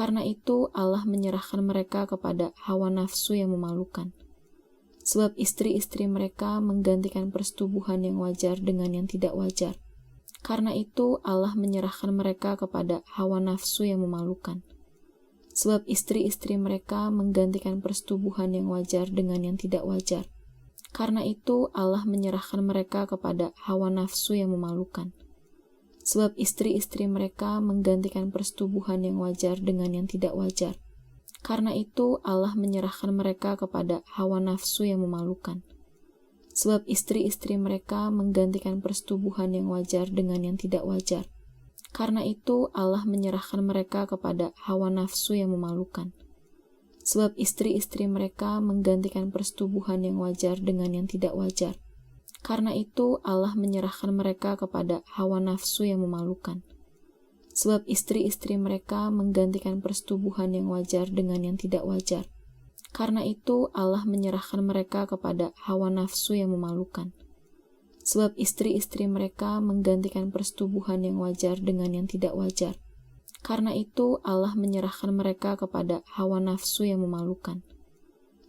Karena itu Allah menyerahkan mereka kepada hawa nafsu yang memalukan. Sebab istri-istri mereka menggantikan persetubuhan yang wajar dengan yang tidak wajar. Karena itu Allah menyerahkan mereka kepada hawa nafsu yang memalukan. Sebab istri-istri mereka menggantikan persetubuhan yang wajar dengan yang tidak wajar. Karena itu Allah menyerahkan mereka kepada hawa nafsu yang memalukan. Sebab istri-istri mereka menggantikan persetubuhan yang wajar dengan yang tidak wajar. Karena itu Allah menyerahkan mereka kepada hawa nafsu yang memalukan. Sebab istri-istri mereka menggantikan persetubuhan yang wajar dengan yang tidak wajar. Karena itu Allah menyerahkan mereka kepada hawa nafsu yang memalukan. Sebab istri-istri mereka menggantikan persetubuhan yang wajar dengan yang tidak wajar. Karena itu Allah menyerahkan mereka kepada hawa nafsu yang memalukan. Sebab istri-istri mereka menggantikan persetubuhan yang wajar dengan yang tidak wajar. Karena itu Allah menyerahkan mereka kepada hawa nafsu yang memalukan. Sebab istri-istri mereka menggantikan persetubuhan yang wajar dengan yang tidak wajar. Karena itu Allah menyerahkan mereka kepada hawa nafsu yang memalukan.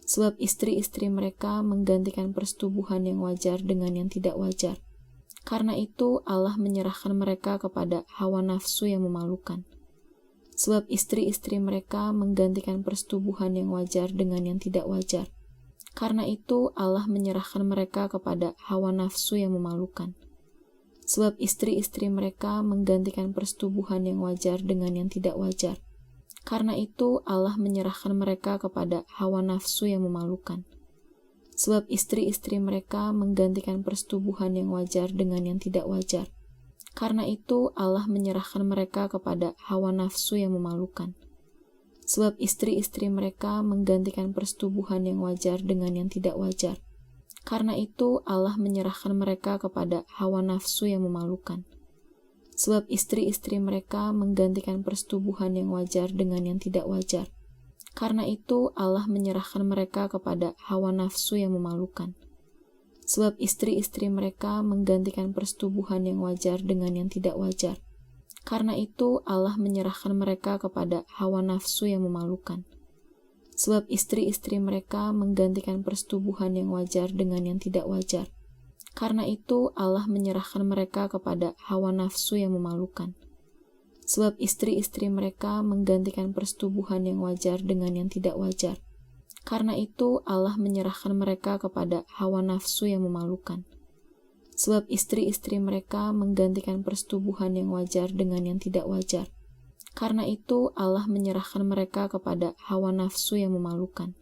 Sebab istri-istri mereka menggantikan persetubuhan yang wajar dengan yang tidak wajar. Karena itu Allah menyerahkan mereka kepada hawa nafsu yang memalukan. Sebab istri-istri mereka menggantikan persetubuhan yang wajar dengan yang tidak wajar. Karena itu Allah menyerahkan mereka kepada hawa nafsu yang memalukan. Sebab istri-istri mereka menggantikan persetubuhan yang wajar dengan yang tidak wajar. Karena itu Allah menyerahkan mereka kepada hawa nafsu yang memalukan. Sebab istri-istri mereka menggantikan persetubuhan yang wajar dengan yang tidak wajar. Karena itu Allah menyerahkan mereka kepada hawa nafsu yang memalukan. Sebab istri-istri mereka menggantikan persetubuhan yang wajar dengan yang tidak wajar. Karena itu Allah menyerahkan mereka kepada hawa nafsu yang memalukan. Sebab istri-istri mereka menggantikan persetubuhan yang wajar dengan yang tidak wajar. Karena itu Allah menyerahkan mereka kepada hawa nafsu yang memalukan. Sebab istri-istri mereka menggantikan persetubuhan yang wajar dengan yang tidak wajar. Karena itu Allah menyerahkan mereka kepada hawa nafsu yang memalukan. Sebab istri-istri mereka menggantikan persetubuhan yang wajar dengan yang tidak wajar. Karena itu Allah menyerahkan mereka kepada hawa nafsu yang memalukan. Sebab istri-istri mereka menggantikan persetubuhan yang wajar dengan yang tidak wajar. Karena itu Allah menyerahkan mereka kepada hawa nafsu yang memalukan. Sebab istri-istri mereka menggantikan persetubuhan yang wajar dengan yang tidak wajar. Karena itu Allah menyerahkan mereka kepada hawa nafsu yang memalukan.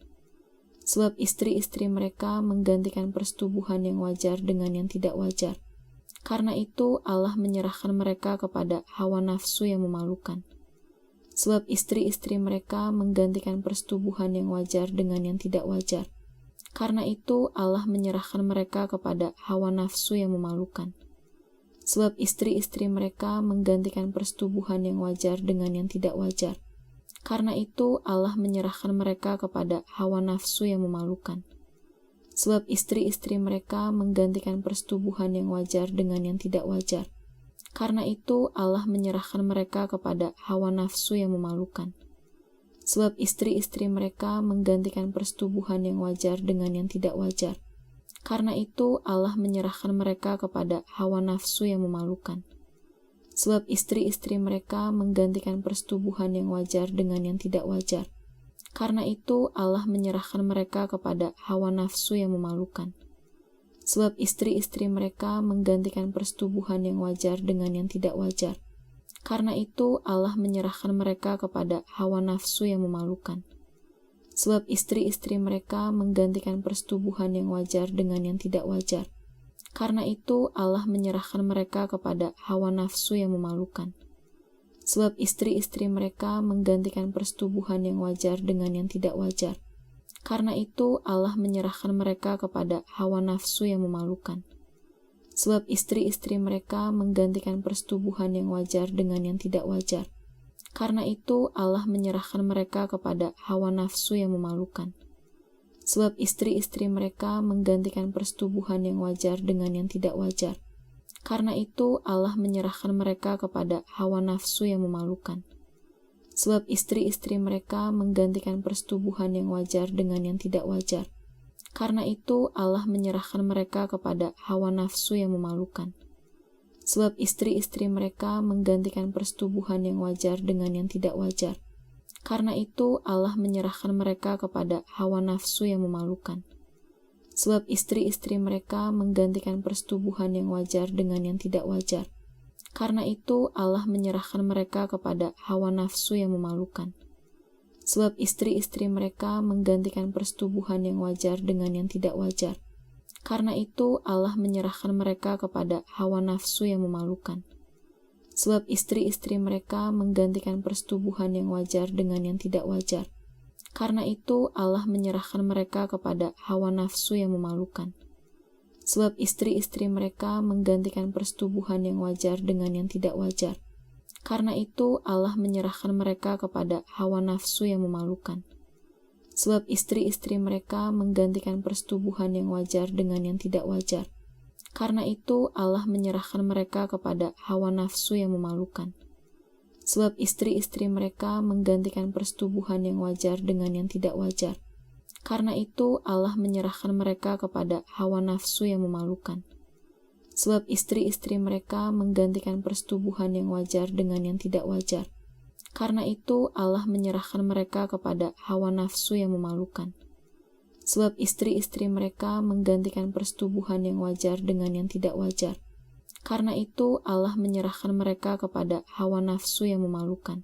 Sebab istri-istri mereka menggantikan persetubuhan yang wajar dengan yang tidak wajar. Karena itu Allah menyerahkan mereka kepada hawa nafsu yang memalukan. Sebab istri-istri mereka menggantikan persetubuhan yang wajar dengan yang tidak wajar. Karena itu Allah menyerahkan mereka kepada hawa nafsu yang memalukan. Sebab istri-istri mereka menggantikan persetubuhan yang wajar dengan yang tidak wajar. Karena itu Allah menyerahkan mereka kepada hawa nafsu yang memalukan. Sebab istri-istri mereka menggantikan persetubuhan yang wajar dengan yang tidak wajar. Karena itu Allah menyerahkan mereka kepada hawa nafsu yang memalukan. Sebab istri-istri mereka menggantikan persetubuhan yang wajar dengan yang tidak wajar. Karena itu Allah menyerahkan mereka kepada hawa nafsu yang memalukan. Sebab istri-istri mereka menggantikan persetubuhan yang wajar dengan yang tidak wajar. Karena itu Allah menyerahkan mereka kepada hawa nafsu yang memalukan. Sebab istri-istri mereka menggantikan persetubuhan yang wajar dengan yang tidak wajar. Karena itu Allah menyerahkan mereka kepada hawa nafsu yang memalukan. Sebab istri-istri mereka menggantikan persetubuhan yang wajar dengan yang tidak wajar. Karena itu Allah menyerahkan mereka kepada hawa nafsu yang memalukan. Sebab istri-istri mereka menggantikan persetubuhan yang wajar dengan yang tidak wajar. Karena itu Allah menyerahkan mereka kepada hawa nafsu yang memalukan. Sebab istri-istri mereka menggantikan persetubuhan yang wajar dengan yang tidak wajar. Karena itu Allah menyerahkan mereka kepada hawa nafsu yang memalukan. Sebab istri-istri mereka menggantikan persetubuhan yang wajar dengan yang tidak wajar. Karena itu Allah menyerahkan mereka kepada hawa nafsu yang memalukan. Sebab istri-istri mereka menggantikan persetubuhan yang wajar dengan yang tidak wajar. Karena itu Allah menyerahkan mereka kepada hawa nafsu yang memalukan. Sebab istri-istri mereka menggantikan persetubuhan yang wajar dengan yang tidak wajar. Karena itu Allah menyerahkan mereka kepada hawa nafsu yang memalukan. Sebab istri-istri mereka menggantikan persetubuhan yang wajar dengan yang tidak wajar. Karena itu Allah menyerahkan mereka kepada hawa nafsu yang memalukan. Sebab istri-istri mereka menggantikan persetubuhan yang wajar dengan yang tidak wajar. Karena itu Allah menyerahkan mereka kepada hawa nafsu yang memalukan. Sebab istri-istri mereka menggantikan persetubuhan yang wajar dengan yang tidak wajar. Karena itu Allah menyerahkan mereka kepada hawa nafsu yang memalukan. Sebab istri-istri mereka menggantikan persetubuhan yang wajar dengan yang tidak wajar. Karena itu Allah menyerahkan mereka kepada hawa nafsu yang memalukan. Sebab istri-istri mereka menggantikan persetubuhan yang wajar dengan yang tidak wajar. Karena itu Allah menyerahkan mereka kepada hawa nafsu yang memalukan. Sebab istri-istri mereka menggantikan persetubuhan yang wajar dengan yang tidak wajar. Karena itu Allah menyerahkan mereka kepada hawa nafsu yang memalukan. Sebab istri-istri mereka menggantikan persetubuhan yang wajar dengan yang tidak wajar. Karena itu Allah menyerahkan mereka kepada hawa nafsu yang memalukan. Sebab istri-istri mereka menggantikan persetubuhan yang wajar dengan yang tidak wajar. Karena itu Allah menyerahkan mereka kepada hawa nafsu yang memalukan.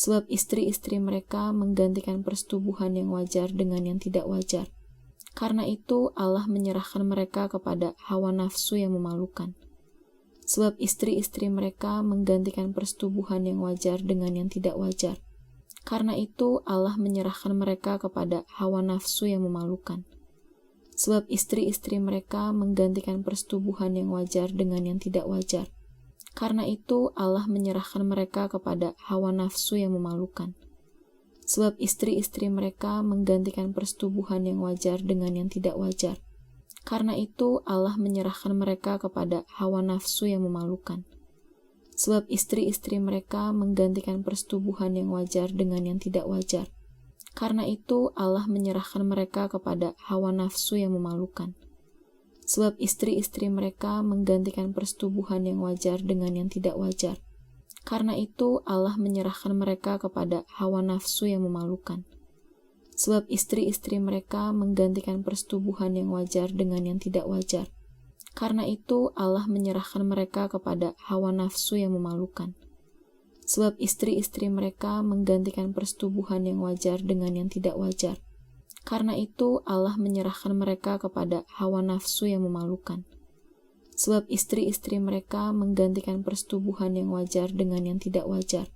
Sebab istri-istri mereka menggantikan persetubuhan yang wajar dengan yang tidak wajar. Karena itu Allah menyerahkan mereka kepada hawa nafsu yang memalukan. Sebab istri-istri mereka menggantikan persetubuhan yang wajar dengan yang tidak wajar. Karena itu Allah menyerahkan mereka kepada hawa nafsu yang memalukan. Sebab istri-istri mereka menggantikan persetubuhan yang wajar dengan yang tidak wajar. Karena itu Allah menyerahkan mereka kepada hawa nafsu yang memalukan. Sebab istri-istri mereka menggantikan persetubuhan yang wajar dengan yang tidak wajar. Karena itu Allah menyerahkan mereka kepada hawa nafsu yang memalukan. Sebab istri-istri mereka menggantikan persetubuhan yang wajar dengan yang tidak wajar. Karena itu Allah menyerahkan mereka kepada hawa nafsu yang memalukan. Sebab istri-istri mereka menggantikan persetubuhan yang wajar dengan yang tidak wajar. Karena itu Allah menyerahkan mereka kepada hawa nafsu yang memalukan. Sebab istri-istri mereka menggantikan persetubuhan yang wajar dengan yang tidak wajar. Karena itu Allah menyerahkan mereka kepada hawa nafsu yang memalukan. Sebab istri-istri mereka menggantikan persetubuhan yang wajar dengan yang tidak wajar. Karena itu Allah menyerahkan mereka kepada hawa nafsu yang memalukan. Sebab istri-istri mereka menggantikan persetubuhan yang wajar dengan yang tidak wajar.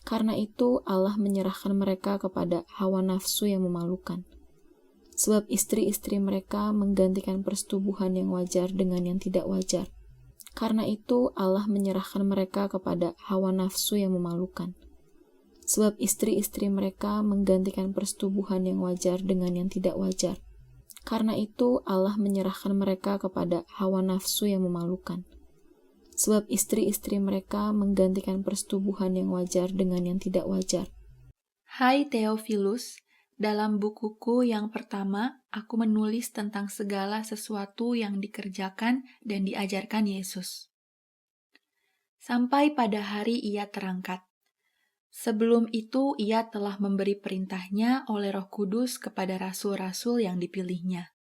Karena itu Allah menyerahkan mereka kepada hawa nafsu yang memalukan. Sebab istri-istri mereka menggantikan persetubuhan yang wajar dengan yang tidak wajar. Karena itu Allah menyerahkan mereka kepada hawa nafsu yang memalukan. Sebab istri-istri mereka menggantikan persetubuhan yang wajar dengan yang tidak wajar. Karena itu Allah menyerahkan mereka kepada hawa nafsu yang memalukan. Sebab istri-istri mereka menggantikan persetubuhan yang wajar dengan yang tidak wajar. Hai Theophilus, dalam bukuku yang pertama, aku menulis tentang segala sesuatu yang dikerjakan dan diajarkan Yesus. Sampai pada hari ia terangkat. Sebelum itu ia telah memberi perintahnya oleh Roh Kudus kepada rasul-rasul yang dipilihnya.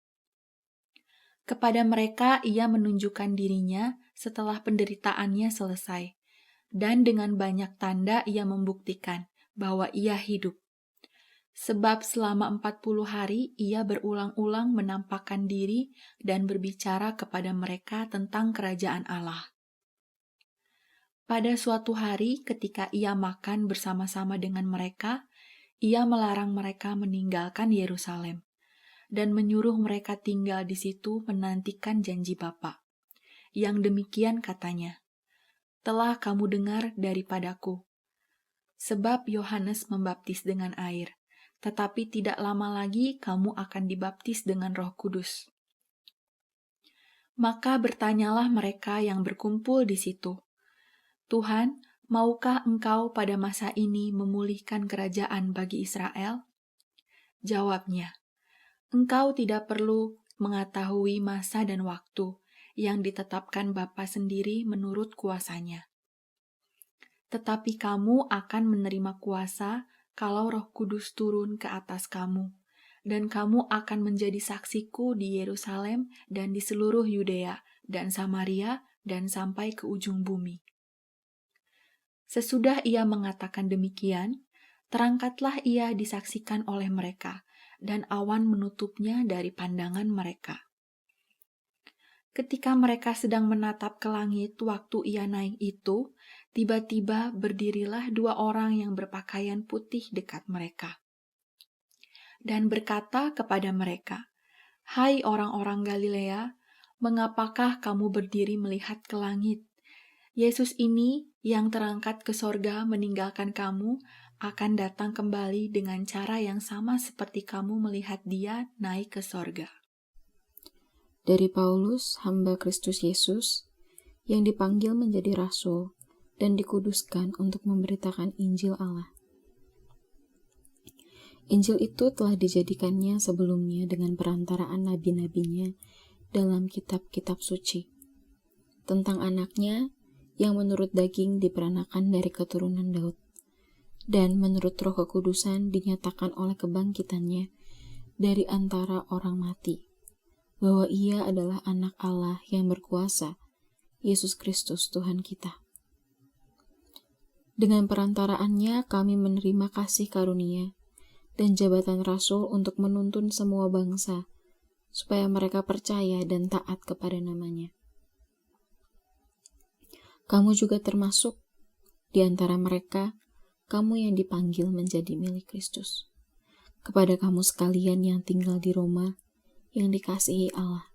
Kepada mereka ia menunjukkan dirinya setelah penderitaannya selesai, dan dengan banyak tanda ia membuktikan bahwa ia hidup. Sebab selama 40 hari ia berulang-ulang menampakkan diri dan berbicara kepada mereka tentang kerajaan Allah. Pada suatu hari ketika ia makan bersama-sama dengan mereka, ia melarang mereka meninggalkan Yerusalem dan menyuruh mereka tinggal di situ menantikan janji Bapa. Yang demikian katanya, "Telah kamu dengar daripadaku. Sebab Yohanes membaptis dengan air, tetapi tidak lama lagi kamu akan dibaptis dengan Roh Kudus." Maka bertanyalah mereka yang berkumpul di situ, "Tuhan, Maukah engkau pada masa ini memulihkan kerajaan bagi Israel? Jawabnya, engkau tidak perlu mengetahui masa dan waktu yang ditetapkan Bapa sendiri menurut kuasanya. Tetapi kamu akan menerima kuasa kalau Roh Kudus turun ke atas kamu, dan kamu akan menjadi saksiku di Yerusalem dan di seluruh Yudea dan Samaria dan sampai ke ujung bumi. Sesudah ia mengatakan demikian, terangkatlah ia disaksikan oleh mereka, dan awan menutupnya dari pandangan mereka. Ketika mereka sedang menatap ke langit waktu ia naik itu, tiba-tiba berdirilah 2 orang yang berpakaian putih dekat mereka. Dan berkata kepada mereka, "Hai orang-orang Galilea, mengapakah kamu berdiri melihat ke langit? Yesus ini yang terangkat ke sorga meninggalkan kamu, akan datang kembali dengan cara yang sama seperti kamu melihat dia naik ke sorga." Dari Paulus, hamba Kristus Yesus, yang dipanggil menjadi rasul dan dikuduskan untuk memberitakan Injil Allah. Injil itu telah dijadikannya sebelumnya dengan perantaraan nabi-nabinya dalam kitab-kitab suci, tentang anaknya yang menurut daging diperanakan dari keturunan Daud, dan menurut Roh Kekudusan dinyatakan oleh kebangkitannya dari antara orang mati, bahwa ia adalah anak Allah yang berkuasa, Yesus Kristus Tuhan kita. Dengan perantaraannya kami menerima kasih karunia dan jabatan rasul untuk menuntun semua bangsa, supaya mereka percaya dan taat kepada namanya. Kamu juga termasuk di antara mereka, kamu yang dipanggil menjadi milik Kristus. Kepada kamu sekalian yang tinggal di Roma, yang dikasihi Allah,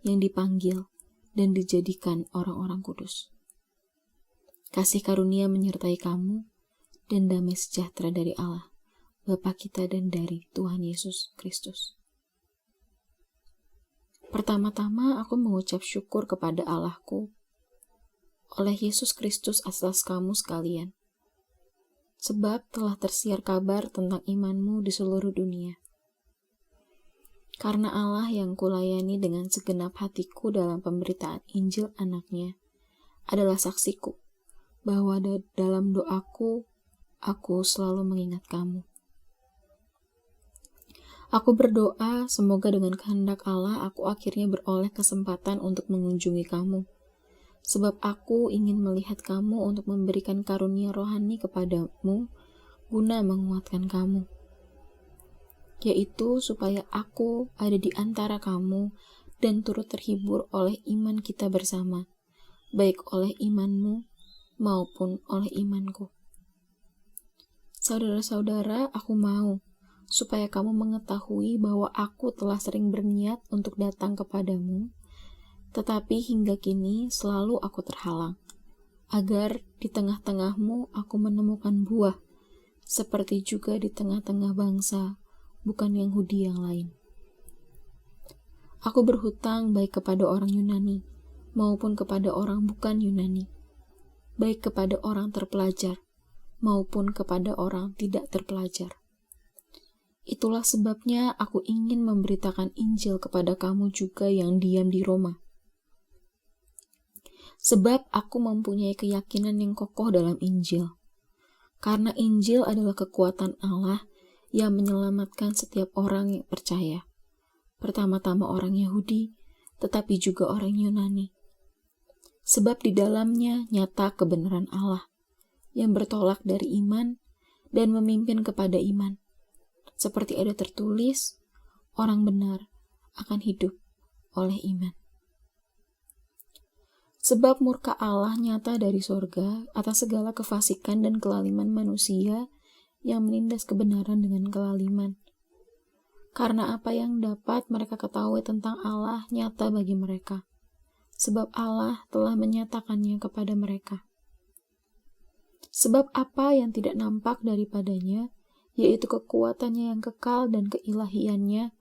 yang dipanggil dan dijadikan orang-orang kudus. Kasih karunia menyertai kamu, dan damai sejahtera dari Allah, Bapa kita dan dari Tuhan Yesus Kristus. Pertama-tama aku mengucap syukur kepada Allahku oleh Yesus Kristus atas kamu sekalian, sebab telah tersiar kabar tentang imanmu di seluruh dunia. Karena Allah yang kulayani dengan segenap hatiku dalam pemberitaan Injil anaknya adalah saksiku, bahwa dalam doaku, aku selalu mengingat kamu. Aku berdoa semoga dengan kehendak Allah aku akhirnya beroleh kesempatan untuk mengunjungi kamu, sebab aku ingin melihat kamu untuk memberikan karunia rohani kepadamu guna menguatkan kamu, yaitu supaya aku ada di antara kamu dan turut terhibur oleh iman kita bersama, baik oleh imanmu maupun oleh imanku. Saudara-saudara, aku mau supaya kamu mengetahui bahwa aku telah sering berniat untuk datang kepadamu, tetapi hingga kini selalu aku terhalang, agar di tengah-tengahmu aku menemukan buah, seperti juga di tengah-tengah bangsa bukan Yahudi yang lain. Aku berhutang baik kepada orang Yunani maupun kepada orang bukan Yunani, baik kepada orang terpelajar maupun kepada orang tidak terpelajar. Itulah sebabnya aku ingin memberitakan Injil kepada kamu juga yang diam di Roma. Sebab aku mempunyai keyakinan yang kokoh dalam Injil, karena Injil adalah kekuatan Allah yang menyelamatkan setiap orang yang percaya, pertama-tama orang Yahudi, tetapi juga orang Yunani. Sebab di dalamnya nyata kebenaran Allah, yang bertolak dari iman dan memimpin kepada iman. Seperti ada tertulis, orang benar akan hidup oleh iman. Sebab murka Allah nyata dari sorga atas segala kefasikan dan kelaliman manusia yang menindas kebenaran dengan kelaliman. Karena apa yang dapat mereka ketahui tentang Allah nyata bagi mereka, sebab Allah telah menyatakannya kepada mereka. Sebab apa yang tidak nampak daripadanya, yaitu kekuatannya yang kekal dan keilahiannya,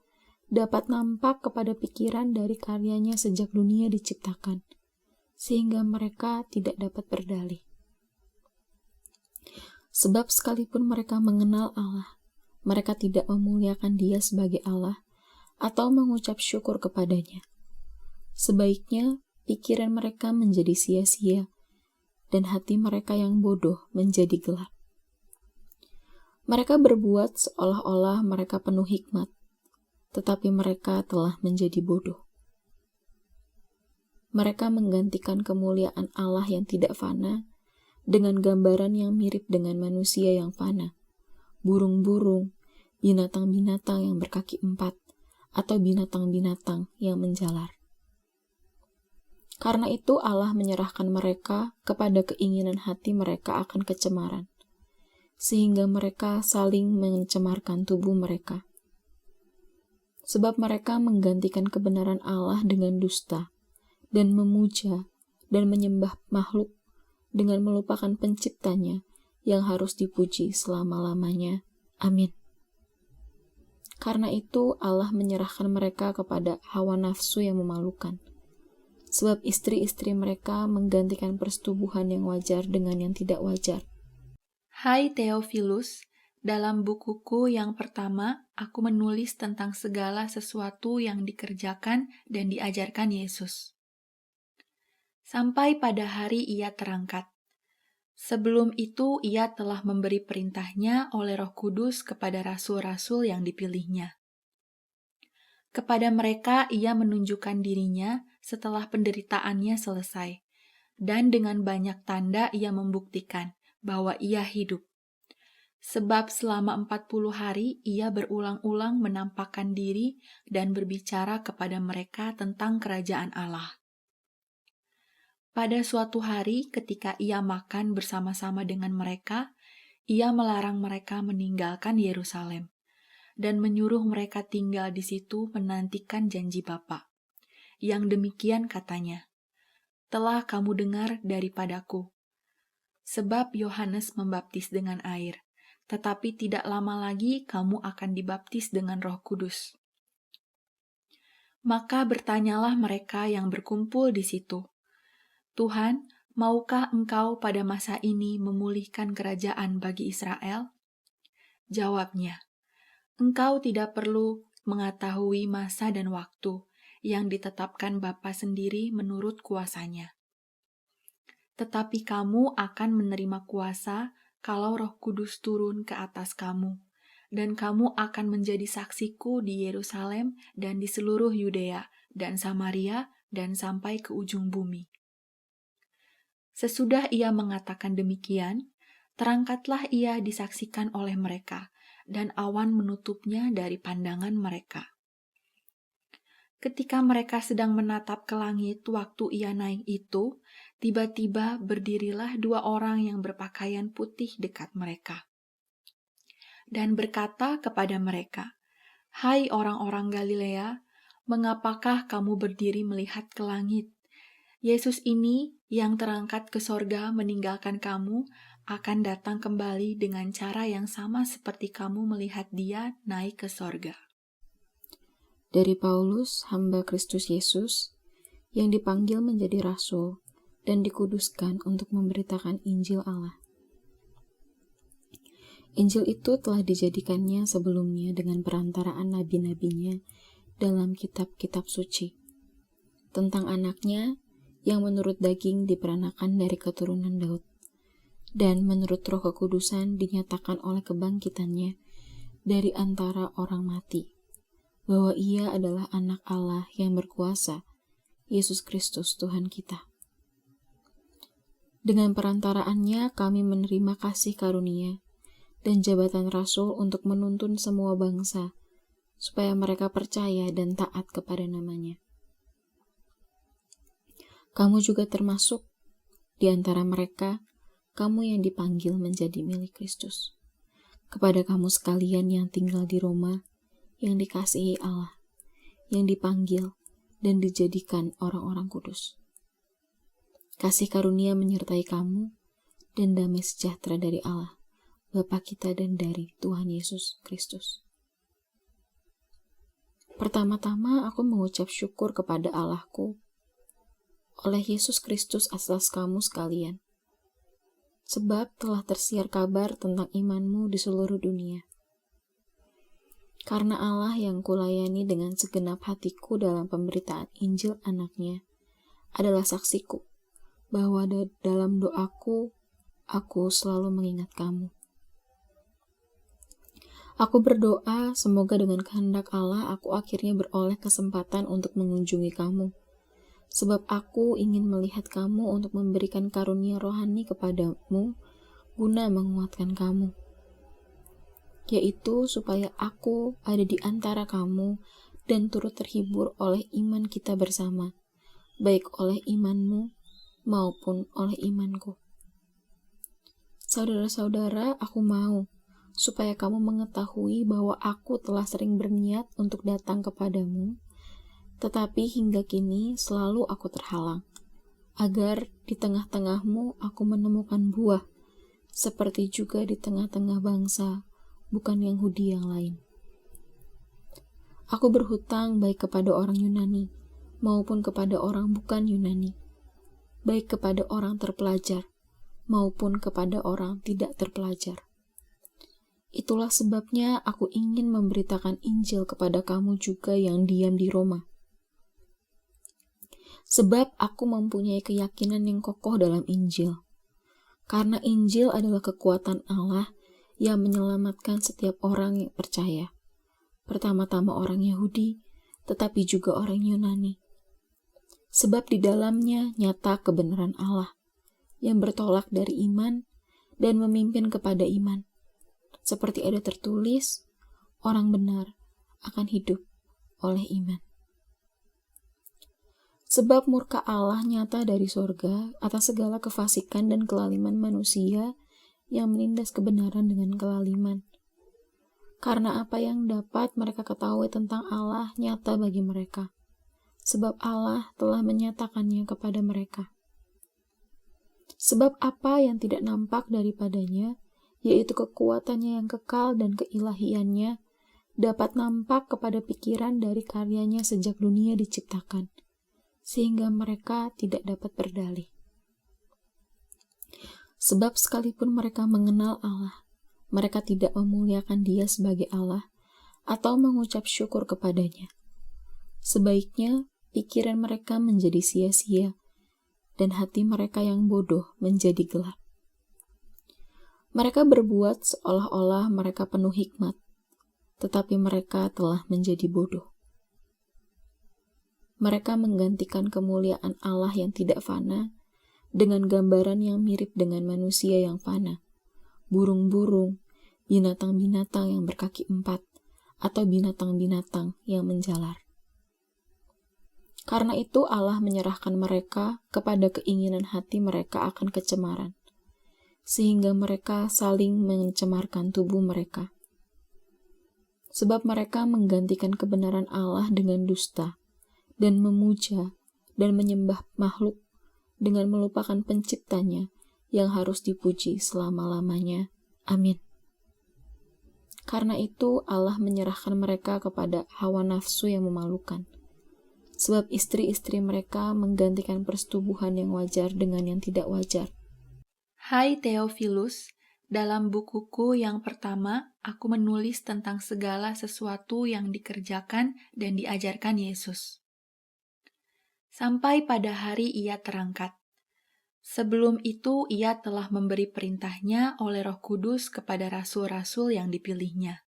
dapat nampak kepada pikiran dari karyanya sejak dunia diciptakan, sehingga mereka tidak dapat berdalih. Sebab sekalipun mereka mengenal Allah, mereka tidak memuliakan Dia sebagai Allah atau mengucap syukur kepadanya. Sebaiknya pikiran mereka menjadi sia-sia dan hati mereka yang bodoh menjadi gelap. Mereka berbuat seolah-olah mereka penuh hikmat, tetapi mereka telah menjadi bodoh. Mereka menggantikan kemuliaan Allah yang tidak fana dengan gambaran yang mirip dengan manusia yang fana, burung-burung, binatang-binatang yang berkaki 4, atau binatang-binatang yang menjalar. Karena itu Allah menyerahkan mereka kepada keinginan hati mereka akan kecemaran, sehingga mereka saling mencemarkan tubuh mereka. Sebab mereka menggantikan kebenaran Allah dengan dusta, dan memuja dan menyembah makhluk dengan melupakan penciptanya yang harus dipuji selama-lamanya. Amin. Karena itu Allah menyerahkan mereka kepada hawa nafsu yang memalukan. Sebab istri-istri mereka menggantikan persetubuhan yang wajar dengan yang tidak wajar. Hai Theophilus, dalam bukuku yang pertama, aku menulis tentang segala sesuatu yang dikerjakan dan diajarkan Yesus. Sampai pada hari Ia terangkat. Sebelum itu Ia telah memberi perintahnya oleh Roh Kudus kepada rasul-rasul yang dipilihnya. Kepada mereka Ia menunjukkan dirinya setelah penderitaannya selesai, dan dengan banyak tanda Ia membuktikan bahwa Ia hidup. Sebab selama 40 hari Ia berulang-ulang menampakkan diri dan berbicara kepada mereka tentang kerajaan Allah. Pada suatu hari ketika Ia makan bersama-sama dengan mereka, Ia melarang mereka meninggalkan Yerusalem dan menyuruh mereka tinggal di situ menantikan janji Bapa. Yang demikian katanya, "Telah kamu dengar daripadaku. Sebab Yohanes membaptis dengan air, tetapi tidak lama lagi kamu akan dibaptis dengan Roh Kudus." Maka bertanyalah mereka yang berkumpul di situ, "Tuhan, maukah Engkau pada masa ini memulihkan kerajaan bagi Israel?" Jawabnya, "Engkau tidak perlu mengetahui masa dan waktu yang ditetapkan Bapa sendiri menurut kuasanya. Tetapi kamu akan menerima kuasa kalau Roh Kudus turun ke atas kamu, dan kamu akan menjadi saksiku di Yerusalem dan di seluruh Yudea dan Samaria dan sampai ke ujung bumi." Sesudah Ia mengatakan demikian, terangkatlah Ia disaksikan oleh mereka, dan awan menutupnya dari pandangan mereka. Ketika mereka sedang menatap ke langit waktu Ia naik itu, tiba-tiba berdirilah 2 orang yang berpakaian putih dekat mereka, dan berkata kepada mereka, "Hai orang-orang Galilea, mengapakah kamu berdiri melihat ke langit? Yesus ini yang terangkat ke sorga meninggalkan kamu akan datang kembali dengan cara yang sama seperti kamu melihat Dia naik ke sorga." Dari Paulus, hamba Kristus Yesus, yang dipanggil menjadi rasul dan dikuduskan untuk memberitakan Injil Allah. Injil itu telah dijadikannya sebelumnya dengan perantaraan nabi-nabinya dalam kitab-kitab suci, tentang anaknya yang menurut daging diperanakan dari keturunan Daud, dan menurut Roh Kekudusan dinyatakan oleh kebangkitannya dari antara orang mati, bahwa Ia adalah Anak Allah yang berkuasa, Yesus Kristus Tuhan kita. Dengan perantaraannya kami menerima kasih karunia dan jabatan rasul untuk menuntun semua bangsa, supaya mereka percaya dan taat kepada namanya. Kamu juga termasuk di antara mereka, kamu yang dipanggil menjadi milik Kristus. Kepada kamu sekalian yang tinggal di Roma, yang dikasihi Allah, yang dipanggil dan dijadikan orang-orang kudus. Kasih karunia menyertai kamu, dan damai sejahtera dari Allah, Bapa kita dan dari Tuhan Yesus Kristus. Pertama-tama aku mengucap syukur kepada Allahku oleh Yesus Kristus atas kamu sekalian. sebab telah tersiar kabar tentang imanmu di seluruh dunia. Karena Allah yang kulayani dengan segenap hatiku dalam pemberitaan Injil anaknya adalah saksiku, bahwa dalam doaku, aku selalu mengingat kamu. Aku berdoa semoga dengan kehendak Allah aku akhirnya beroleh kesempatan untuk mengunjungi kamu, sebab aku ingin melihat kamu untuk memberikan karunia rohani kepadamu guna menguatkan kamu, yaitu supaya aku ada di antara kamu dan turut terhibur oleh iman kita bersama, baik oleh imanmu maupun oleh imanku. Saudara-saudara, aku mau supaya kamu mengetahui bahwa aku telah sering berniat untuk datang kepadamu, tetapi hingga kini selalu aku terhalang, agar di tengah-tengahmu aku menemukan buah, seperti juga di tengah-tengah bangsa, bukan Yahudi yang lain. Aku berhutang baik kepada orang Yunani, maupun kepada orang bukan Yunani, baik kepada orang terpelajar, maupun kepada orang tidak terpelajar. Itulah sebabnya aku ingin memberitakan Injil kepada kamu juga yang diam di Roma. Sebab aku mempunyai keyakinan yang kokoh dalam Injil. Karena Injil adalah kekuatan Allah yang menyelamatkan setiap orang yang percaya. Pertama-tama orang Yahudi, tetapi juga orang Yunani. Sebab di dalamnya nyata kebenaran Allah, yang bertolak dari iman dan memimpin kepada iman. Seperti ada tertulis, orang benar akan hidup oleh iman. Sebab murka Allah nyata dari sorga atas segala kefasikan dan kelaliman manusia yang menindas kebenaran dengan kelaliman. Karena apa yang dapat mereka ketahui tentang Allah nyata bagi mereka, sebab Allah telah menyatakannya kepada mereka. Sebab apa yang tidak nampak daripadanya, yaitu kekuatannya yang kekal dan keilahiannya, dapat nampak kepada pikiran dari karyanya sejak dunia diciptakan, sehingga mereka tidak dapat berdalih. Sebab sekalipun mereka mengenal Allah, mereka tidak memuliakan Dia sebagai Allah atau mengucap syukur kepadanya. Sebaiknya pikiran mereka menjadi sia-sia, dan hati mereka yang bodoh menjadi gelap. Mereka berbuat seolah-olah mereka penuh hikmat, tetapi mereka telah menjadi bodoh. Mereka menggantikan kemuliaan Allah yang tidak fana dengan gambaran yang mirip dengan manusia yang fana, burung-burung, binatang-binatang yang berkaki 4, atau binatang-binatang yang menjalar. Karena itu Allah menyerahkan mereka kepada keinginan hati mereka akan kecemaran, sehingga mereka saling mencemarkan tubuh mereka. Sebab mereka menggantikan kebenaran Allah dengan dusta, dan memuja dan menyembah makhluk dengan melupakan penciptanya yang harus dipuji selama-lamanya. Amin. Karena itu Allah menyerahkan mereka kepada hawa nafsu yang memalukan, sebab istri-istri mereka menggantikan persetubuhan yang wajar dengan yang tidak wajar. Hai Theophilus, dalam bukuku yang pertama, aku menulis tentang segala sesuatu yang dikerjakan dan diajarkan Yesus. Sampai pada hari Ia terangkat. Sebelum itu, Ia telah memberi perintahnya oleh Roh Kudus kepada rasul-rasul yang dipilihnya.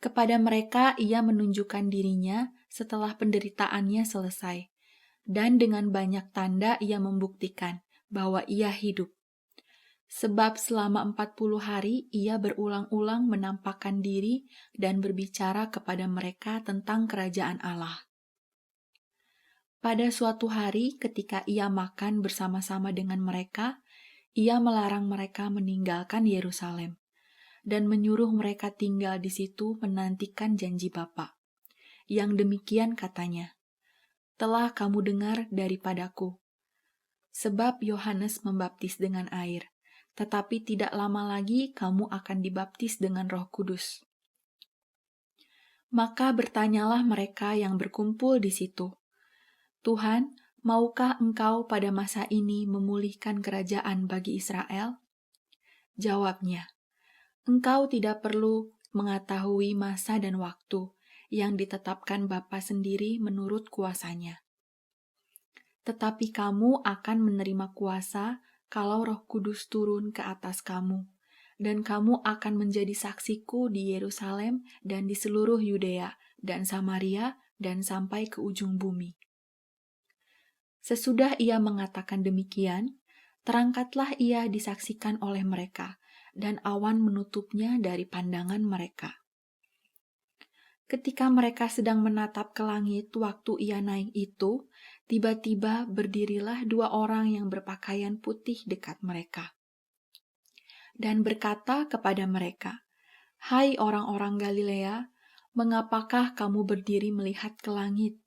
Kepada mereka Ia menunjukkan dirinya setelah penderitaannya selesai, dan dengan banyak tanda Ia membuktikan bahwa Ia hidup. Sebab selama 40 hari Ia berulang-ulang menampakkan diri dan berbicara kepada mereka tentang kerajaan Allah. Pada suatu hari ketika Ia makan bersama-sama dengan mereka, Ia melarang mereka meninggalkan Yerusalem dan menyuruh mereka tinggal di situ menantikan janji Bapa. Yang demikian katanya, "Telah kamu dengar daripadaku. Sebab Yohanes membaptis dengan air, tetapi tidak lama lagi kamu akan dibaptis dengan Roh Kudus." Maka bertanyalah mereka yang berkumpul di situ, "Tuhan, Maukah engkau pada masa ini memulihkan kerajaan bagi Israel? Jawabnya, engkau tidak perlu mengetahui masa dan waktu yang ditetapkan Bapa sendiri menurut kuasanya. Tetapi kamu akan menerima kuasa kalau Roh Kudus turun ke atas kamu, dan kamu akan menjadi saksiku di Yerusalem dan di seluruh Yudea dan Samaria dan sampai ke ujung bumi. Sesudah ia mengatakan demikian, terangkatlah ia disaksikan oleh mereka, dan awan menutupnya dari pandangan mereka. Ketika mereka sedang menatap ke langit waktu ia naik itu, tiba-tiba berdirilah 2 orang yang berpakaian putih dekat mereka. Dan berkata kepada mereka, "Hai orang-orang Galilea, mengapakah kamu berdiri melihat ke langit?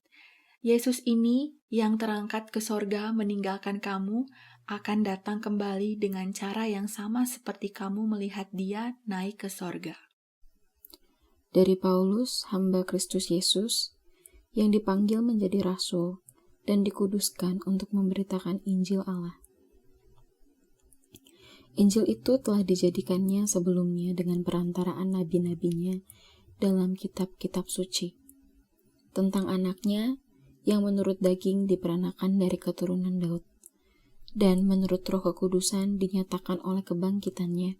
Yesus ini yang terangkat ke sorga meninggalkan kamu akan datang kembali dengan cara yang sama seperti kamu melihat dia naik ke sorga." Dari Paulus, hamba Kristus Yesus, yang dipanggil menjadi rasul dan dikuduskan untuk memberitakan Injil Allah. Injil itu telah dijadikannya sebelumnya dengan perantaraan nabi-nabinya dalam kitab-kitab suci, tentang anaknya yang menurut daging diperanakan dari keturunan Daud, dan menurut Roh Kekudusan dinyatakan oleh kebangkitannya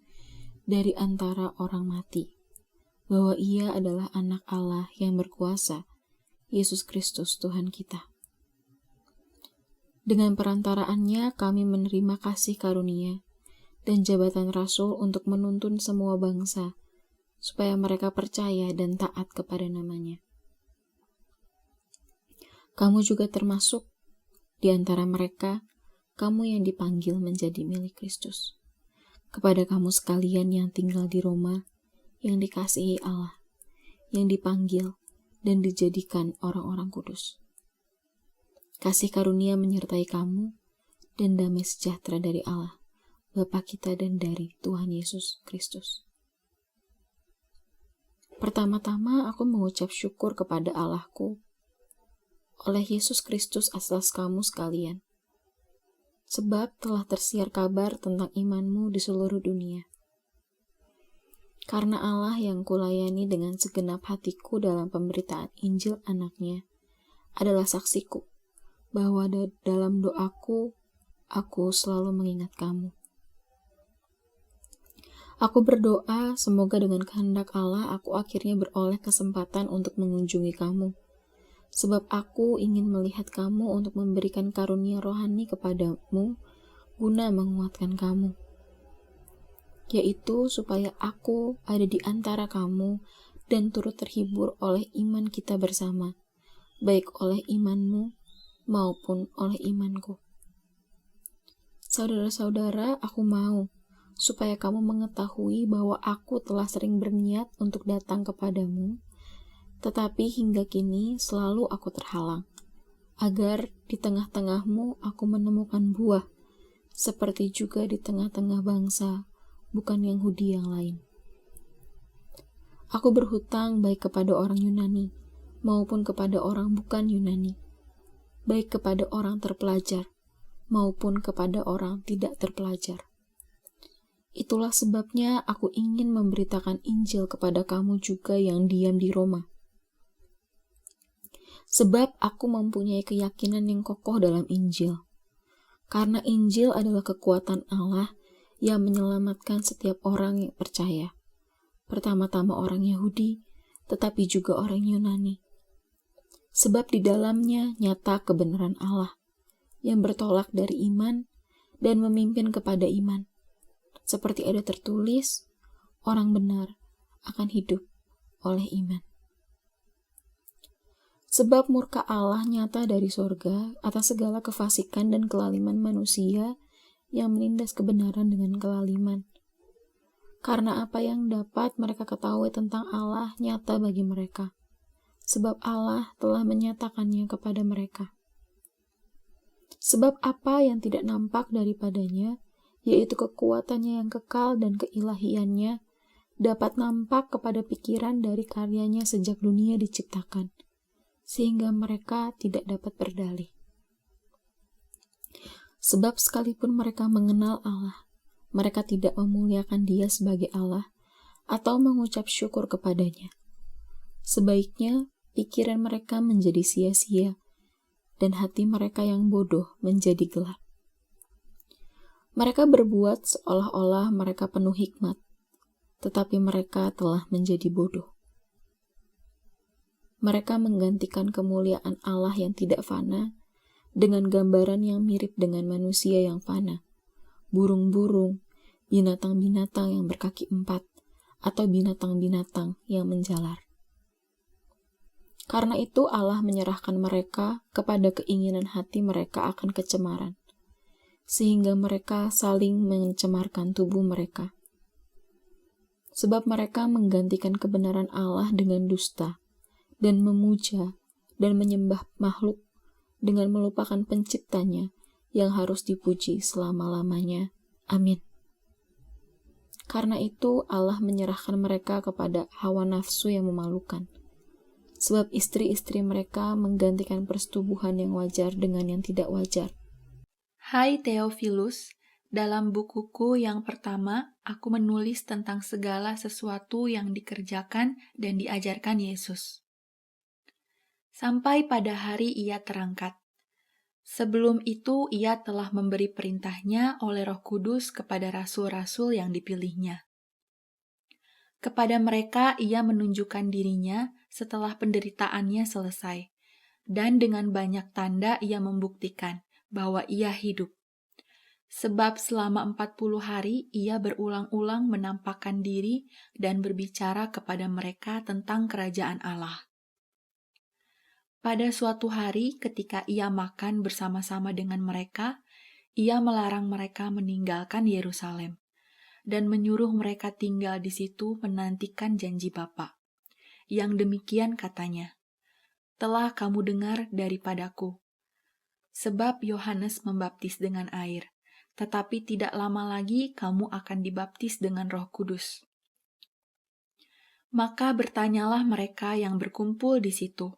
dari antara orang mati, bahwa ia adalah anak Allah yang berkuasa, Yesus Kristus Tuhan kita. Dengan perantaraannya kami menerima kasih karunia dan jabatan rasul untuk menuntun semua bangsa, supaya mereka percaya dan taat kepada namanya. Kamu juga termasuk di antara mereka, kamu yang dipanggil menjadi milik Kristus. Kepada kamu sekalian yang tinggal di Roma, yang dikasihi Allah, yang dipanggil dan dijadikan orang-orang kudus. Kasih karunia menyertai kamu, dan damai sejahtera dari Allah, Bapa kita dan dari Tuhan Yesus Kristus. Pertama-tama aku mengucap syukur kepada Allahku oleh Yesus Kristus atas kamu sekalian, sebab telah tersiar kabar tentang imanmu di seluruh dunia. Karena Allah yang kulayani dengan segenap hatiku dalam pemberitaan Injil anaknya adalah saksiku, bahwa dalam doaku, aku selalu mengingat kamu. Aku berdoa semoga dengan kehendak Allah aku akhirnya beroleh kesempatan untuk mengunjungi kamu, sebab aku ingin melihat kamu untuk memberikan karunia rohani kepadamu guna menguatkan kamu, yaitu supaya aku ada di antara kamu dan turut terhibur oleh iman kita bersama, baik oleh imanmu maupun oleh imanku. Saudara-saudara, aku mau supaya kamu mengetahui bahwa aku telah sering berniat untuk datang kepadamu, tetapi hingga kini selalu aku terhalang, agar di tengah-tengahmu aku menemukan buah, seperti juga di tengah-tengah bangsa, bukan Yahudi yang lain. Aku berhutang baik kepada orang Yunani, maupun kepada orang bukan Yunani, baik kepada orang terpelajar, maupun kepada orang tidak terpelajar. Itulah sebabnya aku ingin memberitakan Injil kepada kamu juga yang diam di Roma. Sebab aku mempunyai keyakinan yang kokoh dalam Injil. Karena Injil adalah kekuatan Allah yang menyelamatkan setiap orang yang percaya. Pertama-tama orang Yahudi, tetapi juga orang Yunani. Sebab di dalamnya nyata kebenaran Allah, yang bertolak dari iman dan memimpin kepada iman. Seperti ada tertulis, orang benar akan hidup oleh iman. Sebab murka Allah nyata dari sorga atas segala kefasikan dan kelaliman manusia yang menindas kebenaran dengan kelaliman. Karena apa yang dapat mereka ketahui tentang Allah nyata bagi mereka, sebab Allah telah menyatakannya kepada mereka. Sebab apa yang tidak nampak daripadanya, yaitu kekuatannya yang kekal dan keilahiannya, dapat nampak kepada pikiran dari karyanya sejak dunia diciptakan, sehingga mereka tidak dapat berdalih. Sebab sekalipun mereka mengenal Allah, mereka tidak memuliakan Dia sebagai Allah atau mengucap syukur kepadanya. Sebaiknya pikiran mereka menjadi sia-sia dan hati mereka yang bodoh menjadi gelap. Mereka berbuat seolah-olah mereka penuh hikmat, tetapi mereka telah menjadi bodoh. Mereka menggantikan kemuliaan Allah yang tidak fana dengan gambaran yang mirip dengan manusia yang fana, burung-burung, binatang-binatang yang berkaki 4, atau binatang-binatang yang menjalar. Karena itu Allah menyerahkan mereka kepada keinginan hati mereka akan kecemaran, sehingga mereka saling mencemarkan tubuh mereka. Sebab mereka menggantikan kebenaran Allah dengan dusta, dan memuja dan menyembah makhluk dengan melupakan penciptanya yang harus dipuji selama-lamanya. Amin. Karena itu Allah menyerahkan mereka kepada hawa nafsu yang memalukan. Sebab istri-istri mereka menggantikan persetubuhan yang wajar dengan yang tidak wajar. Hai Theophilus, dalam bukuku yang pertama, aku menulis tentang segala sesuatu yang dikerjakan dan diajarkan Yesus. Sampai pada hari Ia terangkat. Sebelum itu Ia telah memberi perintahnya oleh Roh Kudus kepada rasul-rasul yang dipilihnya. Kepada mereka Ia menunjukkan dirinya setelah penderitaannya selesai, dan dengan banyak tanda Ia membuktikan bahwa Ia hidup. Sebab selama 40 hari Ia berulang-ulang menampakkan diri dan berbicara kepada mereka tentang kerajaan Allah. Pada suatu hari ketika Ia makan bersama-sama dengan mereka, Ia melarang mereka meninggalkan Yerusalem dan menyuruh mereka tinggal di situ menantikan janji Bapa. Yang demikian katanya, "Telah kamu dengar daripadaku. Sebab Yohanes membaptis dengan air, tetapi tidak lama lagi kamu akan dibaptis dengan Roh Kudus." Maka bertanyalah mereka yang berkumpul di situ,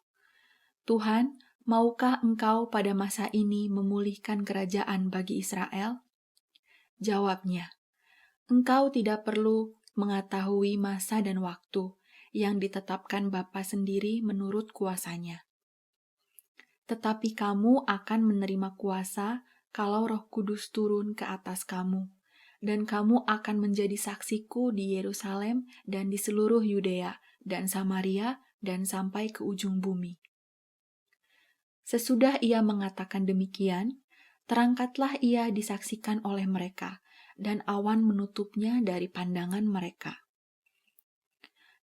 "Tuhan, maukah Engkau pada masa ini memulihkan kerajaan bagi Israel?" Jawabnya, "Engkau tidak perlu mengetahui masa dan waktu yang ditetapkan Bapa sendiri menurut kuasanya. Tetapi kamu akan menerima kuasa kalau Roh Kudus turun ke atas kamu, dan kamu akan menjadi saksiku di Yerusalem dan di seluruh Yudea dan Samaria dan sampai ke ujung bumi." Sesudah Ia mengatakan demikian, terangkatlah Ia disaksikan oleh mereka, dan awan menutupnya dari pandangan mereka.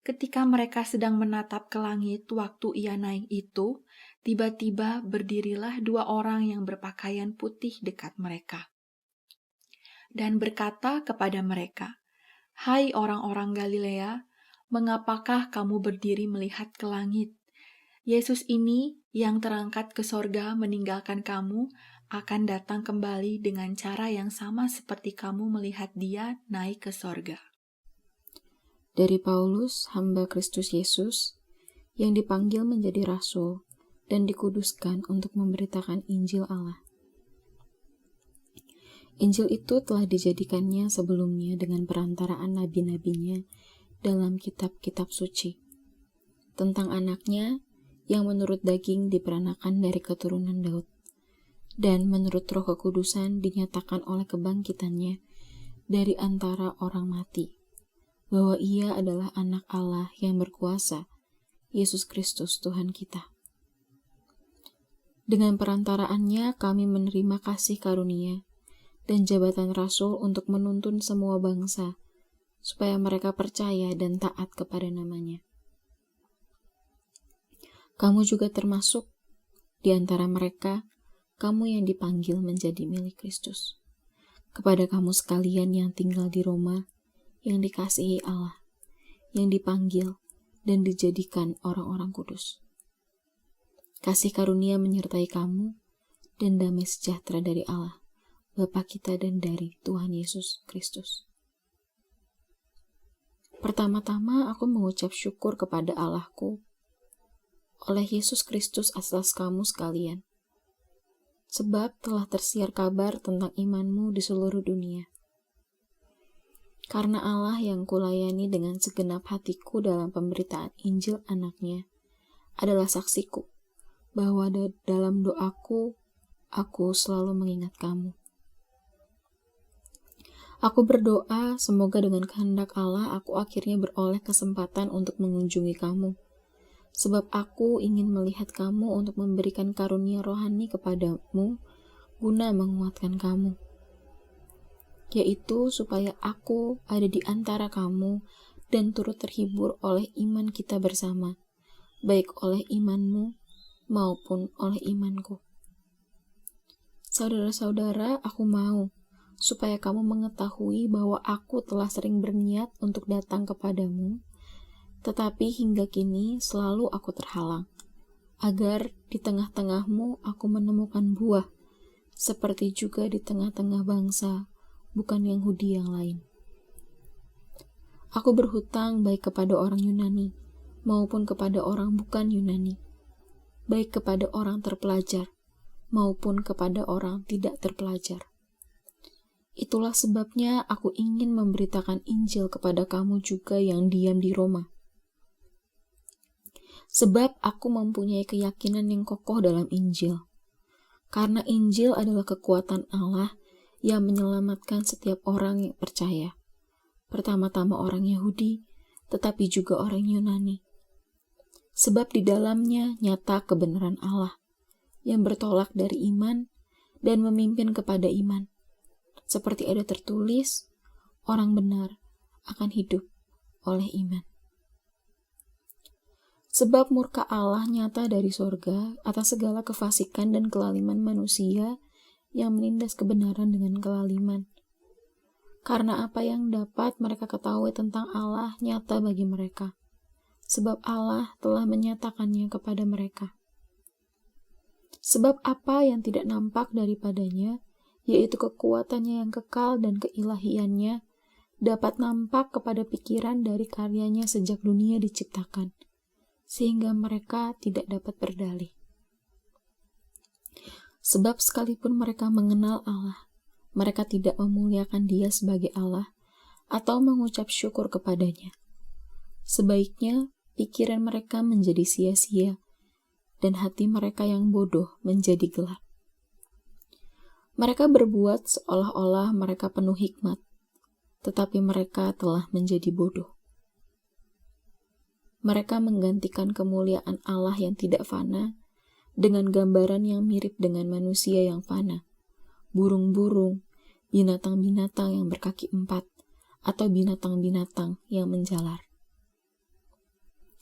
Ketika mereka sedang menatap ke langit waktu Ia naik itu, tiba-tiba berdirilah 2 orang yang berpakaian putih dekat mereka, dan berkata kepada mereka, "Hai orang-orang Galilea, mengapakah kamu berdiri melihat ke langit? Yesus ini yang terangkat ke sorga meninggalkan kamu akan datang kembali dengan cara yang sama seperti kamu melihat Dia naik ke sorga." Dari Paulus, hamba Kristus Yesus, yang dipanggil menjadi rasul dan dikuduskan untuk memberitakan Injil Allah. Injil itu telah dijadikannya sebelumnya dengan perantaraan nabi-nabinya dalam kitab-kitab suci, tentang anaknya yang menurut daging diperanakan dari keturunan Daud, dan menurut Roh Kekudusan dinyatakan oleh kebangkitannya dari antara orang mati, bahwa Ia adalah anak Allah yang berkuasa, Yesus Kristus Tuhan kita. Dengan perantaraannya kami menerima kasih karunia dan jabatan rasul untuk menuntun semua bangsa, supaya mereka percaya dan taat kepada namanya. Kamu juga termasuk di antara mereka, kamu yang dipanggil menjadi milik Kristus. Kepada kamu sekalian yang tinggal di Roma, yang dikasihi Allah, yang dipanggil dan dijadikan orang-orang kudus. Kasih karunia menyertai kamu, dan damai sejahtera dari Allah, Bapa kita dan dari Tuhan Yesus Kristus. Pertama-tama aku mengucap syukur kepada Allahku oleh Yesus Kristus atas kamu sekalian. sebab telah tersiar kabar tentang imanmu di seluruh dunia. Karena Allah yang kulayani dengan segenap hatiku dalam pemberitaan Injil anaknya adalah saksiku, bahwa dalam doaku, aku selalu mengingat kamu. Aku berdoa semoga dengan kehendak Allah aku akhirnya beroleh kesempatan untuk mengunjungi kamu, sebab aku ingin melihat kamu untuk memberikan karunia rohani kepadamu guna menguatkan kamu, yaitu supaya aku ada di antara kamu dan turut terhibur oleh iman kita bersama, baik oleh imanmu maupun oleh imanku. Saudara-saudara, aku mau supaya kamu mengetahui bahwa aku telah sering berniat untuk datang kepadamu, tetapi hingga kini selalu aku terhalang, agar di tengah-tengahmu aku menemukan buah, seperti juga di tengah-tengah bangsa, bukan Yahudi yang lain. Aku berhutang baik kepada orang Yunani, maupun kepada orang bukan Yunani, baik kepada orang terpelajar, maupun kepada orang tidak terpelajar. Itulah sebabnya aku ingin memberitakan Injil kepada kamu juga yang diam di Roma. Sebab aku mempunyai keyakinan yang kokoh dalam Injil. Karena Injil adalah kekuatan Allah yang menyelamatkan setiap orang yang percaya. Pertama-tama orang Yahudi, tetapi juga orang Yunani. Sebab di dalamnya nyata kebenaran Allah, yang bertolak dari iman dan memimpin kepada iman. Seperti ada tertulis, orang benar akan hidup oleh iman. Sebab murka Allah nyata dari sorga atas segala kefasikan dan kelaliman manusia yang menindas kebenaran dengan kelaliman. Karena apa yang dapat mereka ketahui tentang Allah nyata bagi mereka, sebab Allah telah menyatakannya kepada mereka. Sebab apa yang tidak nampak daripadanya, yaitu kekuatannya yang kekal dan keilahiannya, dapat nampak kepada pikiran dari karyanya sejak dunia diciptakan, sehingga mereka tidak dapat berdalih. Sebab sekalipun mereka mengenal Allah, mereka tidak memuliakan Dia sebagai Allah atau mengucap syukur kepadanya. Sebaiknya pikiran mereka menjadi sia-sia dan hati mereka yang bodoh menjadi gelap. Mereka berbuat seolah-olah mereka penuh hikmat, tetapi mereka telah menjadi bodoh. Mereka menggantikan kemuliaan Allah yang tidak fana dengan gambaran yang mirip dengan manusia yang fana, burung-burung, binatang-binatang yang berkaki 4, atau binatang-binatang yang menjalar.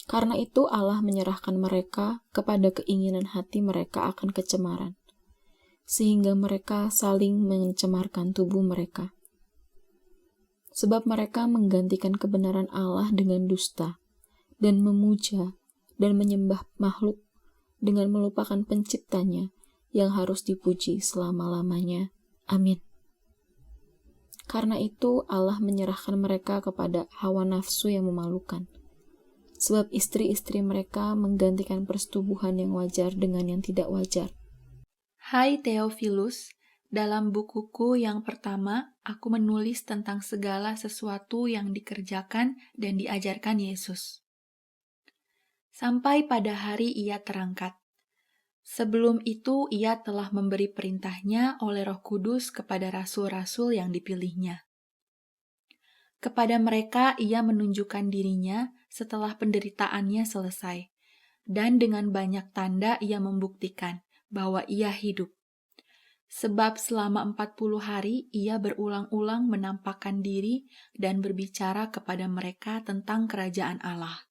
Karena itu Allah menyerahkan mereka kepada keinginan hati mereka akan kecemaran, sehingga mereka saling mencemarkan tubuh mereka. Sebab mereka menggantikan kebenaran Allah dengan dusta, dan memuja dan menyembah makhluk dengan melupakan penciptanya yang harus dipuji selama-lamanya. Amin. Karena itu Allah menyerahkan mereka kepada hawa nafsu yang memalukan, sebab istri-istri mereka menggantikan persetubuhan yang wajar dengan yang tidak wajar. Hai Theophilus, dalam bukuku yang pertama, aku menulis tentang segala sesuatu yang dikerjakan dan diajarkan Yesus. Sampai pada hari Ia terangkat. Sebelum itu Ia telah memberi perintahnya oleh Roh Kudus kepada rasul-rasul yang dipilihnya. Kepada mereka Ia menunjukkan dirinya setelah penderitaannya selesai, dan dengan banyak tanda Ia membuktikan bahwa Ia hidup. Sebab selama 40 hari Ia berulang-ulang menampakkan diri dan berbicara kepada mereka tentang kerajaan Allah.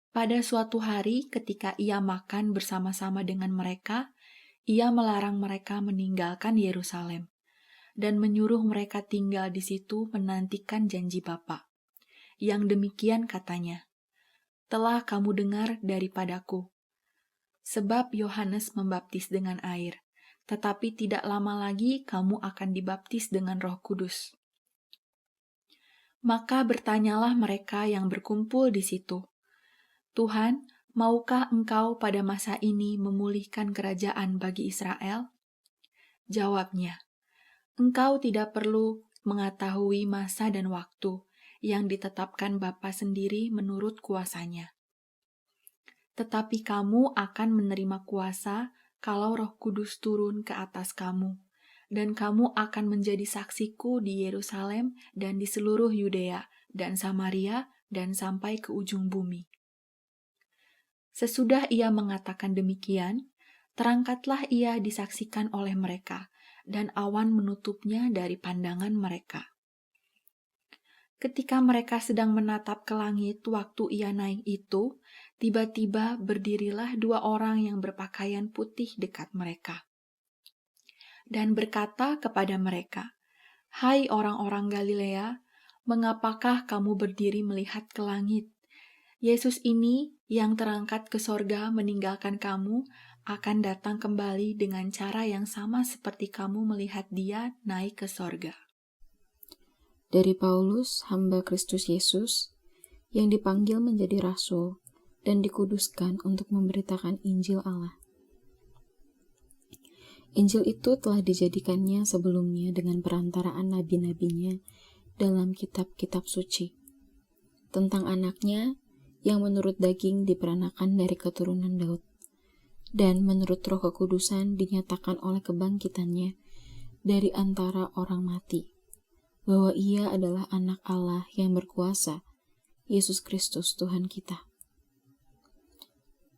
Pada suatu hari ketika Ia makan bersama-sama dengan mereka, Ia melarang mereka meninggalkan Yerusalem dan menyuruh mereka tinggal di situ menantikan janji Bapa. Yang demikian katanya, "Telah kamu dengar daripadaku. Sebab Yohanes membaptis dengan air, tetapi tidak lama lagi kamu akan dibaptis dengan Roh Kudus." Maka bertanyalah mereka yang berkumpul di situ, "Tuhan, maukah engkau pada masa ini memulihkan kerajaan bagi Israel? Jawabnya, engkau tidak perlu mengetahui masa dan waktu yang ditetapkan Bapa sendiri menurut kuasanya. Tetapi kamu akan menerima kuasa kalau Roh Kudus turun ke atas kamu, dan kamu akan menjadi saksiku di Yerusalem dan di seluruh Yudea dan Samaria dan sampai ke ujung bumi. Sesudah ia mengatakan demikian, terangkatlah ia disaksikan oleh mereka, dan awan menutupnya dari pandangan mereka. Ketika mereka sedang menatap ke langit waktu ia naik itu, tiba-tiba berdirilah 2 orang yang berpakaian putih dekat mereka. Dan berkata kepada mereka, "Hai orang-orang Galilea, mengapakah kamu berdiri melihat ke langit? Yesus ini yang terangkat ke sorga meninggalkan kamu, akan datang kembali dengan cara yang sama seperti kamu melihat dia naik ke sorga." Dari Paulus, hamba Kristus Yesus, yang dipanggil menjadi rasul dan dikuduskan untuk memberitakan Injil Allah. Injil itu telah dijadikannya sebelumnya dengan perantaraan nabi-nabinya dalam kitab-kitab suci, tentang anaknya yang menurut daging diperanakan dari keturunan Daud, dan menurut Roh Kekudusan dinyatakan oleh kebangkitannya dari antara orang mati, bahwa ia adalah anak Allah yang berkuasa, Yesus Kristus Tuhan kita.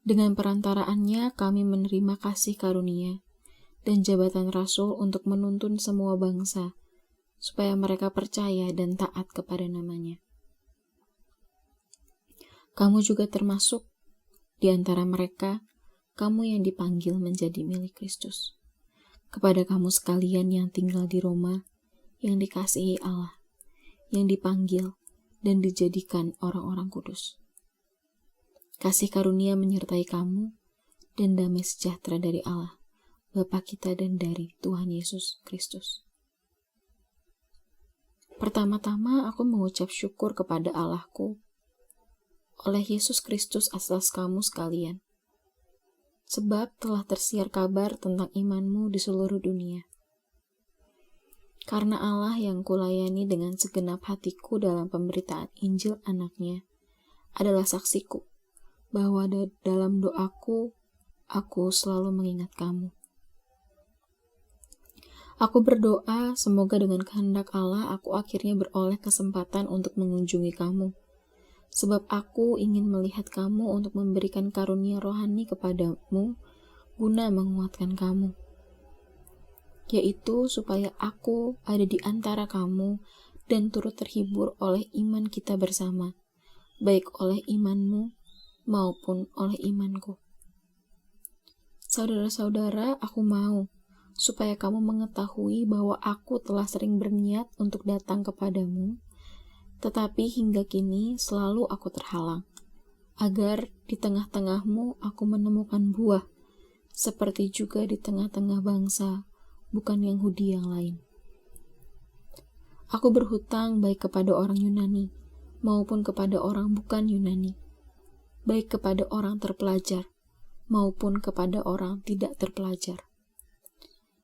Dengan perantaraannya kami menerima kasih karunia dan jabatan rasul untuk menuntun semua bangsa, supaya mereka percaya dan taat kepada namanya. Kamu juga termasuk di antara mereka, kamu yang dipanggil menjadi milik Kristus. Kepada kamu sekalian yang tinggal di Roma, yang dikasihi Allah, yang dipanggil dan dijadikan orang-orang kudus. Kasih karunia menyertai kamu, dan damai sejahtera dari Allah, Bapa kita dan dari Tuhan Yesus Kristus. Pertama-tama aku mengucap syukur kepada Allahku oleh Yesus Kristus atas kamu sekalian, sebab telah tersiar kabar tentang imanmu di seluruh dunia. Karena Allah yang kulayani dengan segenap hatiku dalam pemberitaan Injil anaknya adalah saksiku, bahwa dalam doaku, aku selalu mengingat kamu. Aku berdoa semoga dengan kehendak Allah aku akhirnya beroleh kesempatan untuk mengunjungi kamu, sebab aku ingin melihat kamu untuk memberikan karunia rohani kepadamu guna menguatkan kamu, yaitu supaya aku ada di antara kamu dan turut terhibur oleh iman kita bersama, baik oleh imanmu maupun oleh imanku. Saudara-saudara, aku mau supaya kamu mengetahui bahwa aku telah sering berniat untuk datang kepadamu, tetapi hingga kini selalu aku terhalang, agar di tengah-tengahmu aku menemukan buah, seperti juga di tengah-tengah bangsa bukan Yahudi yang lain. Aku berhutang baik kepada orang Yunani maupun kepada orang bukan Yunani, baik kepada orang terpelajar maupun kepada orang tidak terpelajar.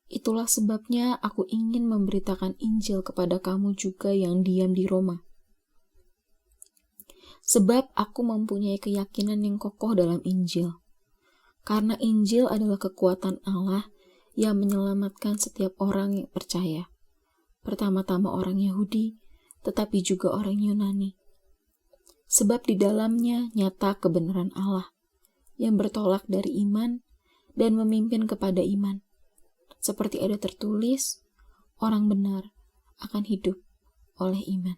Itulah sebabnya aku ingin memberitakan Injil kepada kamu juga yang diam di Roma. Sebab aku mempunyai keyakinan yang kokoh dalam Injil, karena Injil adalah kekuatan Allah yang menyelamatkan setiap orang yang percaya, pertama-tama orang Yahudi, tetapi juga orang Yunani. Sebab di dalamnya nyata kebenaran Allah, yang bertolak dari iman dan memimpin kepada iman. Seperti ada tertulis, orang benar akan hidup oleh iman.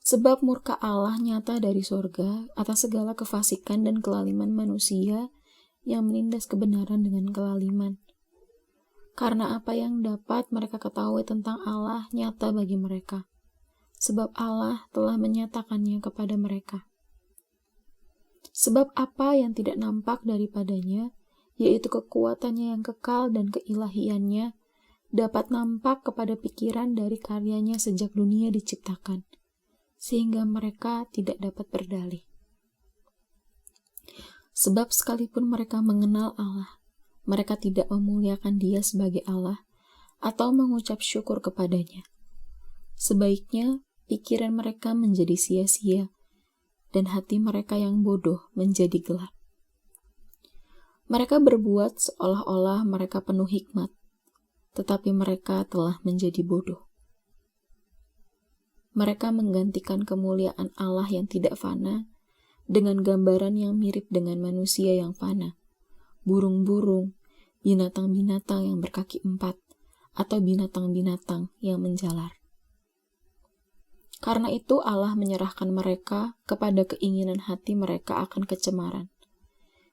Sebab murka Allah nyata dari sorga atas segala kefasikan dan kelaliman manusia yang menindas kebenaran dengan kelaliman. Karena apa yang dapat mereka ketahui tentang Allah nyata bagi mereka, sebab Allah telah menyatakannya kepada mereka. Sebab apa yang tidak nampak daripadanya, yaitu kekuatannya yang kekal dan keilahiannya, dapat nampak kepada pikiran dari karyanya sejak dunia diciptakan, sehingga mereka tidak dapat berdalih. Sebab sekalipun mereka mengenal Allah, mereka tidak memuliakan Dia sebagai Allah atau mengucap syukur kepadanya. Sebaiknya pikiran mereka menjadi sia-sia dan hati mereka yang bodoh menjadi gelap. Mereka berbuat seolah-olah mereka penuh hikmat, tetapi mereka telah menjadi bodoh. Mereka menggantikan kemuliaan Allah yang tidak fana dengan gambaran yang mirip dengan manusia yang fana, burung-burung, binatang-binatang yang berkaki 4, atau binatang-binatang yang menjalar. Karena itu Allah menyerahkan mereka kepada keinginan hati mereka akan kecemaran,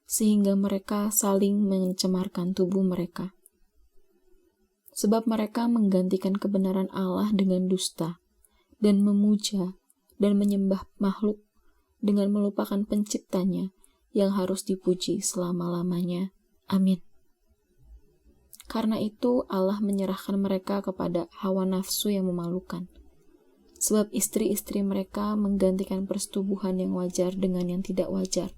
sehingga mereka saling mencemarkan tubuh mereka. Sebab mereka menggantikan kebenaran Allah dengan dusta, dan memuja dan menyembah makhluk dengan melupakan penciptanya yang harus dipuji selama-lamanya. Amin. Karena itu Allah menyerahkan mereka kepada hawa nafsu yang memalukan. Sebab istri-istri mereka menggantikan persetubuhan yang wajar dengan yang tidak wajar.